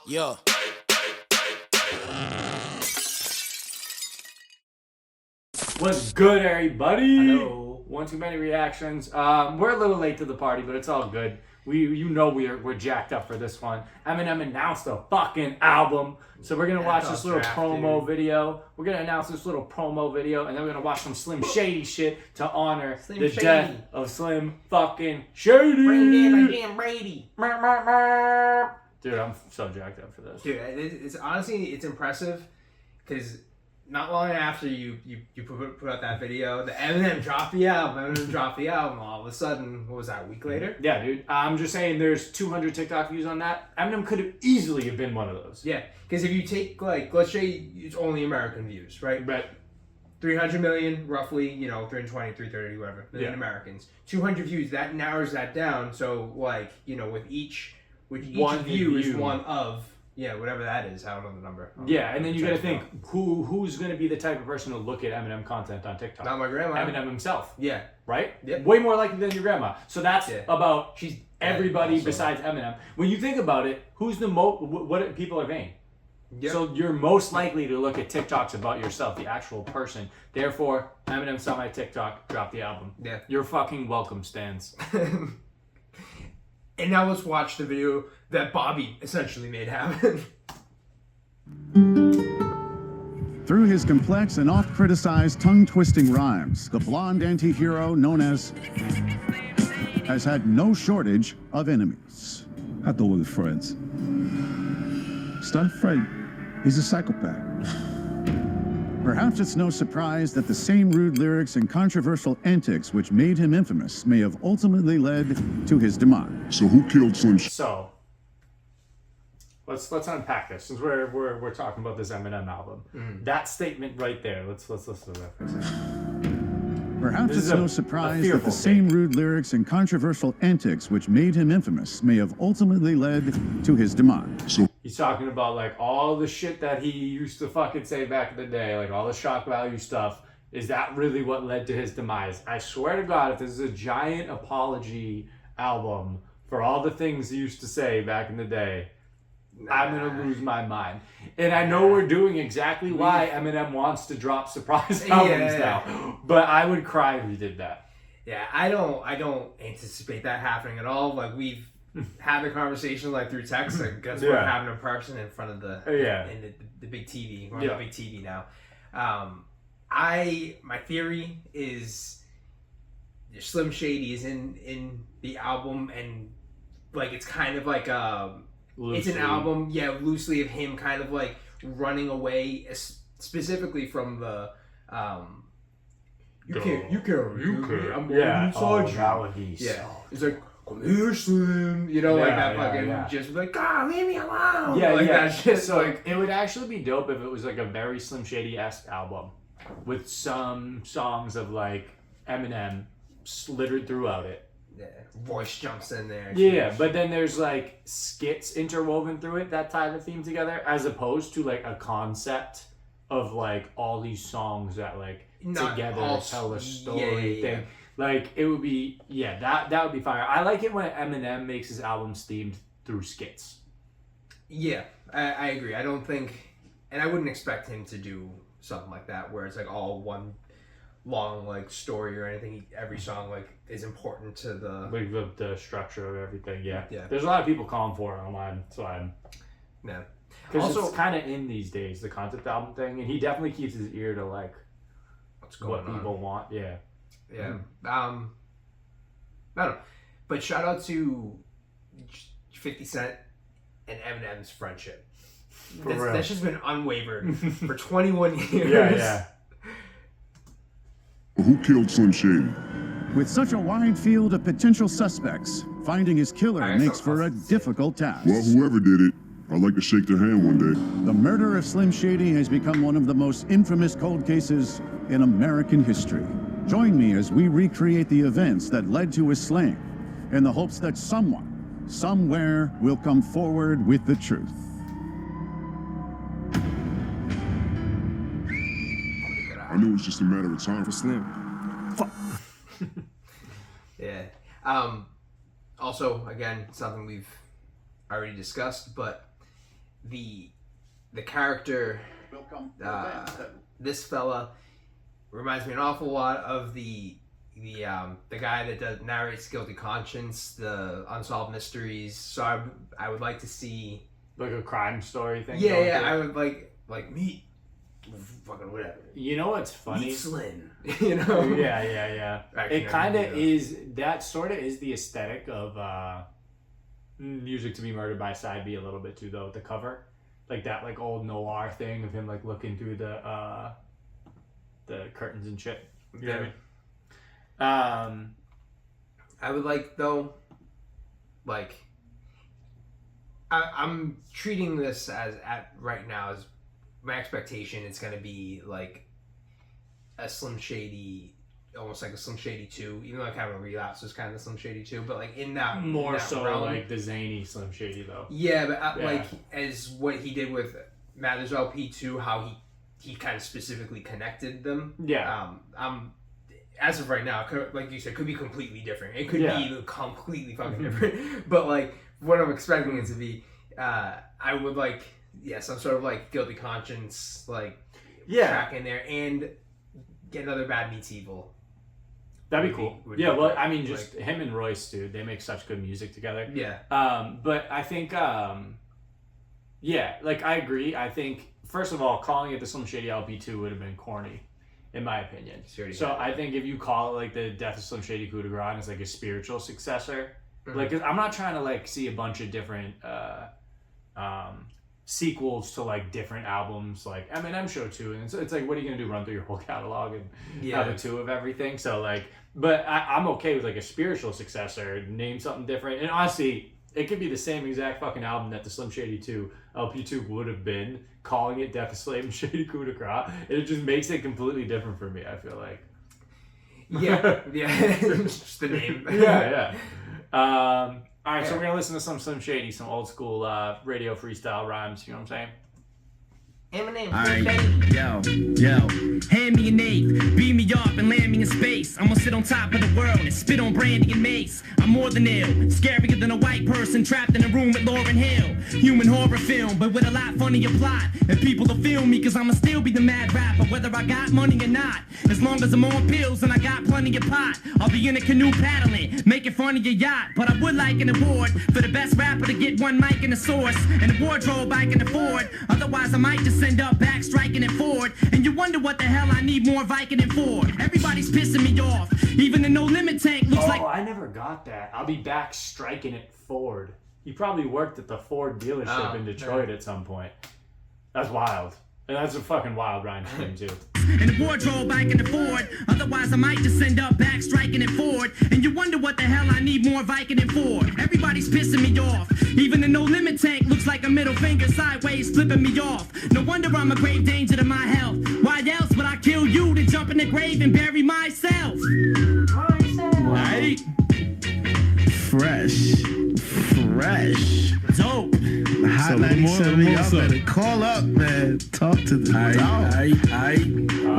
Yo. What's good, everybody? Hello. One too many reactions. We're a little late to the party, but it's all good. We're jacked up for this one. Eminem announced a fucking album, so we're gonna watch this little promo video. We're gonna announce this little promo video, and then we're gonna watch some Slim Shady shit to honor the death of Slim fucking Shady. Bring in my damn Brady. Dude, I'm so jacked up for this. Dude, it's honestly impressive because not long after you put out that video, the Eminem dropped the album. All of a sudden, what was that? A week later? Yeah, dude. I'm just saying, there's 200 TikTok views on that. Eminem could have easily have been one of those. Yeah, because if you take let's say it's only American views, right? Right. 300 million, roughly, 320, 330, whatever, million Americans. 200 views, that narrows that down. So, with each view is one of, whatever that is. I don't know the number. Yeah, and then you gotta think, who's gonna be the type of person to look at Eminem content on TikTok? Not my grandma. Eminem himself. Yeah. Right? Yep. Way more likely than your grandma. So that's about she's everybody besides Eminem. When you think about it, who's the what people are vain? Yep. So you're most likely to look at TikToks about yourself, the actual person. Therefore, Eminem saw my TikTok, dropped the album. Yeah. You're fucking welcome, Stans. And now let's watch the video that Bobby essentially made happen. Through his complex and oft-criticized tongue-twisting rhymes, the blonde anti-hero known as has had no shortage of enemies. I thought we were friends. Stop afraid. He's a psychopath. Perhaps it's no surprise that the same rude lyrics and controversial antics which made him infamous may have ultimately led to his demise. So who killed Slim Shady? So let's unpack this since we're talking about this Eminem album. That statement right there. Let's listen to that for a second. Perhaps it's no surprise that the same rude lyrics and controversial antics which made him infamous may have ultimately led to his demise. So he's talking about like all the shit that he used to fucking say back in the day, like all the shock value stuff. Is that really what led to his demise? I swear to God, if this is a giant apology album for all the things he used to say back in the day, I'm gonna lose my mind. And I know we're doing exactly why Eminem wants to drop surprise albums now. But I would cry if he did that. Yeah, I don't anticipate that happening at all. Like we've had the conversation through text. I guess we're having a person in front of the the big TV. We're on the big TV now. My theory is Slim Shady is in the album, and it's kind of like loosely. It's an album, loosely of him kind of running away, specifically from the you can't I'm inside you. Yeah, it's like come here, Slim. That fucking just leave me alone. That shit. So it would actually be dope if it was like a very Slim Shady-esque album with some songs of Eminem littered throughout it. Yeah, voice jumps in there. Yeah, but then there's skits interwoven through it that tie the theme together, as opposed to a concept of all these songs that together tell a story thing. It would be that would be fire. I like it when Eminem makes his albums themed through skits. Yeah, I agree. I don't think, and I wouldn't expect him to do something like that where it's all one long story or anything. Every song is important to the structure of everything. Yeah. There's a lot of people calling for it online, so I'm because it's kind of in these days, the concept album thing, and he definitely keeps his ear to what's going what on. people want. Yeah. I don't know, but shout out to 50 Cent and Eminem's friendship. That's just been unwavered for 21 years. Yeah. who killed Slim Shady? With such a wide field of potential suspects, finding his killer makes for a difficult task. Well, whoever did it, I'd like to shake their hand one day. The murder of Slim Shady has become one of the most infamous cold cases in American history. Join me as we recreate the events that led to his slaying, in the hopes that someone, somewhere, will come forward with the truth. I knew it was just a matter of time for Slim. Fuck. Yeah. Also, again, something we've already discussed, but the character, this fella reminds me an awful lot of the guy that narrates Guilty Conscience, the Unsolved Mysteries. So I would like to see like a crime story thing. Yeah, I would like meet fucking whatever. You know what's funny? Meet Slim. You know? Yeah. Actually, it kind of is. That sort of is the aesthetic of Music to Be Murdered by Side B a little bit too, though. The cover, like that, like old noir thing of him like looking through the curtains and shit. You know what I mean? I would like though, like I'm treating this as right now as my expectation. It's gonna be like a Slim Shady, almost like a Slim Shady 2, even though kind of a relapse was kind of Slim Shady 2, but like in that more in that so realm. like the zany Slim Shady though. Yeah, but like as what he did with Mathers LP 2, how he kind of specifically connected them. Yeah. I'm as of right now, like you said, could be completely different. It could be completely fucking different. But like what I'm expecting it to be, I would like some sort of like Guilty Conscience like track in there, and get another Bad Meets Evil. That'd be cool. Well, I mean, just like, him and Royce, dude, they make such good music together. Yeah. But I think, like I agree. I think first of all, calling it the Slim Shady LP2 would have been corny, in my opinion. So I think if you call it like the Death of Slim Shady Coup de Grace, it's like a spiritual successor. Mm-hmm. Like, 'cause I'm not trying to like see a bunch of different sequels to like different albums, like Eminem Show 2, and it's like, what are you gonna do? Run through your whole catalog and have a 2 of everything? So like, but I'm okay with like a spiritual successor. Name something different, and honestly, it could be the same exact fucking album that the Slim Shady 2 LP2 would have been. Calling it Death of Slim Shady Coup de Grace, it just makes it completely different for me. I feel like. Yeah, just the name. Yeah. All right, so we're gonna listen to some Slim Shady, some old school radio freestyle rhymes. You know what I'm saying? Eminem. Alright, yo, hand me an eighth, beam me up and land me in space. I'm gonna sit on top of the world and spit on Brandy and Mace. I'm more than ill, scarier than a white person trapped in a room with Lauryn Hill. Human horror film, but with a lot funnier plot. And people will feel me, cause I'ma still be the mad rapper, whether I got money or not. As long as I'm on pills and I got plenty of pot, I'll be in a canoe paddling, making fun of your yacht. But I would like an award for the best rapper to get one mic and a source, and a wardrobe I can afford. Otherwise I might just end up back striking it forward, and you wonder what the hell I need more Vicodin for. Everybody's pissing me off, even the No Limit tank looks like. Oh, I never got that. I'll be back striking it Ford. He probably worked at the Ford dealership in Detroit at some point. That's wild. And that's a fucking wild rhyme scheme too. And a wardrobe I can afford. Otherwise I might just end up back striking it forward, and you wonder what the hell I need more Vicodin for. Everybody's pissing me off, even the No Limit tank looks like a middle finger sideways flipping me off. No wonder I'm a grave danger to my health. Why else would I kill you to jump in the grave and bury myself? Right? Fresh. Dope. Hot 97, y'all better call up, man. Talk to the dog. I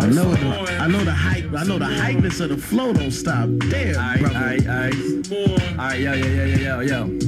know the hype. I know the hypeness of the flow don't stop there, brother. Yo.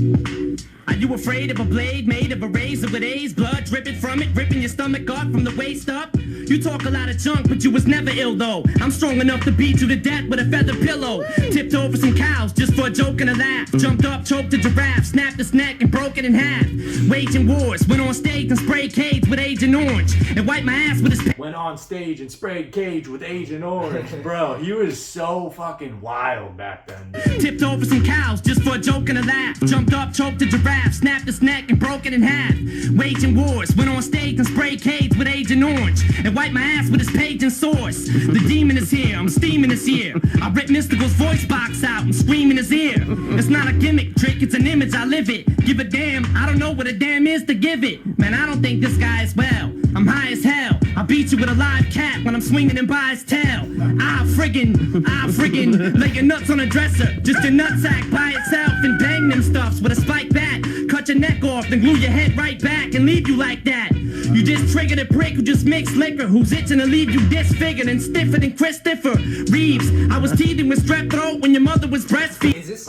Are you afraid of a blade made of a razor with A's? Blood dripping from it, ripping your stomach up from the waist up? You talk a lot of junk, but you was never ill though. I'm strong enough to beat you to death with a feather pillow. Tipped over some cows just for a joke and a laugh. Jumped up, choked a giraffe, snapped its neck and broke it in half. Waging wars, went on stage and sprayed cage with Agent Orange, and wiped my ass with his went on stage and sprayed cage with Agent Orange. Bro, he was so fucking wild back then, dude. Tipped over some cows just for a joke and a laugh. Jumped up, choked a giraffe, snapped its neck and broke it in half. Waging wars, went on stage and sprayed cage with Agent Orange, and wiped my ass with his page and source. The demon is here, I'm steaming this year. I rip Mystical's voice box out and scream in his ear. It's not a gimmick trick, it's an image, I live it. Give a damn, I don't know what a damn is to give it. Man, I don't think this guy is well. I'm high as hell. I beat you with a live cat when I'm swinging him by his tail. I friggin' lay your nuts on a dresser. Just your nutsack by itself and bang them stuffs with a spike bat. Cut your neck off, then glue your head right back and leave you like that. You just triggered a prick who just mixed liquor, who's itching to leave you disfigured and stiffer than Christopher Reeves. I was teething with strep throat when your mother was breastfeeding. Is this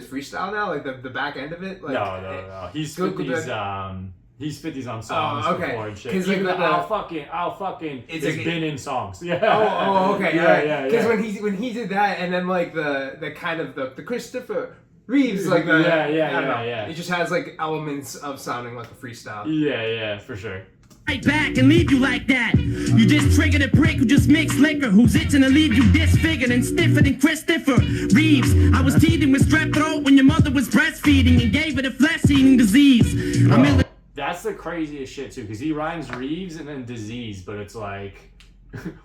freestyle now? Like the back end of it? Like, no. He's He's 50's on songs okay. before and shit. 'Cause, like, Even the- I'll fucking. It's like- been in songs. Yeah. Okay. Yeah. Because when he did that, and then like the kind of the Christopher Reeves, like the I don't know. yeah. It just has like elements of sounding like a freestyle. Yeah, for sure. Right back and leave you like that. You just triggered a prick who just mixed liquor, who's itching to leave you disfigured and stiffer than Christopher Reeves. I was teething with strep throat when your mother was breastfeeding and gave her a flesh-eating disease. That's the craziest shit too, because he rhymes Reeves and then disease, but it's like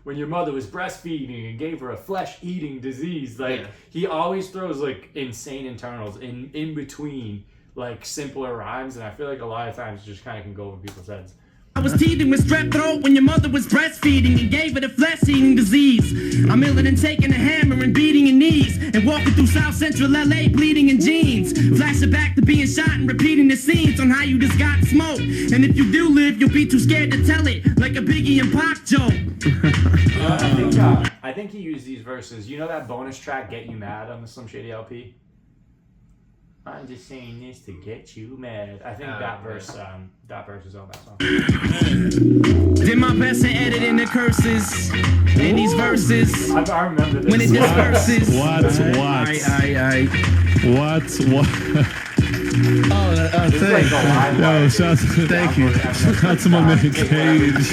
when your mother was breastfeeding and gave her a flesh-eating disease. Like he always throws like insane internals in between like simpler rhymes, and I feel like a lot of times it just kind of can go over people's heads. I was teething with strep throat when your mother was breastfeeding and gave her the flesh-eating disease. I'm iller than taking a hammer and beating your knees and walking through South Central LA bleeding in jeans. Flashing back to being shot and repeating the scenes on how you just got smoked. And if you do live, you'll be too scared to tell it, like a Biggie and Pac joke. I think he used these verses. You know that bonus track, Get You Mad, on the Slim Shady LP? I'm just saying this to get you mad. I think that verse is on that song. Did my best to edit in the curses in these verses. I remember this. When it disperses. What? Oh, thank you. Yo, thank you. Shout to my man Cage.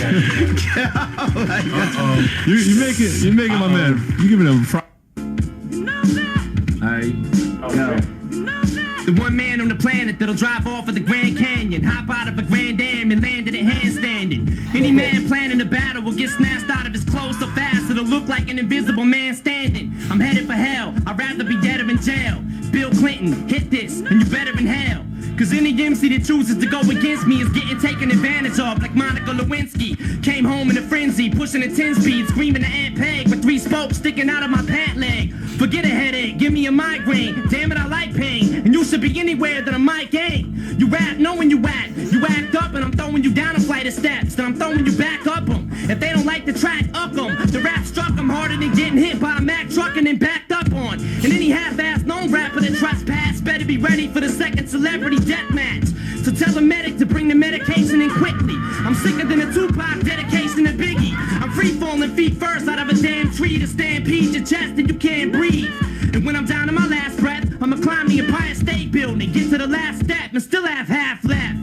You're making my man. You giving him. The one man on the planet that'll drive off of the Grand Canyon, hop out of a Grand Am and land at a handstanding. Any man planning a battle will get snatched out of his clothes so fast it'll look like an invisible man standing. I'm headed for hell, I'd rather be dead or in jail. Bill Clinton, hit this, and you better inhale. Cause any MC that chooses to go against me is getting taken advantage of, like Monica Lewinsky. Came home in a frenzy, pushing a 10-speed, screaming to Aunt Peg with 3 spokes sticking out of my pant leg. Forget a headache, give me a migraine. Damn it, I like pain, and you should be anywhere that a mic ain't. You rap knowing you act up, and I'm throwing you down a flight of steps, then I'm throwing you back up them. If they don't like the track, up them. The rap struck them harder than getting hit by a Mack truck and then backed up on. And any half-ass known rapper that trespass better be ready for the second celebrity death match. So tell a medic to bring the medication in quickly. I'm sicker than a Tupac dedication to Biggie. I'm free falling feet first out of a damn tree to stampede your chest and you can't breathe. And when I'm down to my last breath, I'ma climb the Empire State Building, get to the last step and still have half left.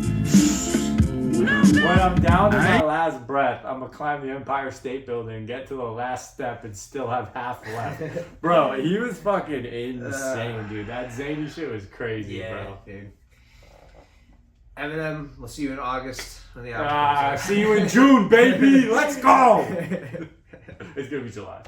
When I'm down to my last breath, I'm gonna climb the Empire State Building, get to the last step, and still have half left. Bro, he was fucking insane, dude. That zany shit was crazy, bro. Dude. Eminem, we'll see you in August when the album comes out. See you in June, baby. Let's go. It's gonna be July.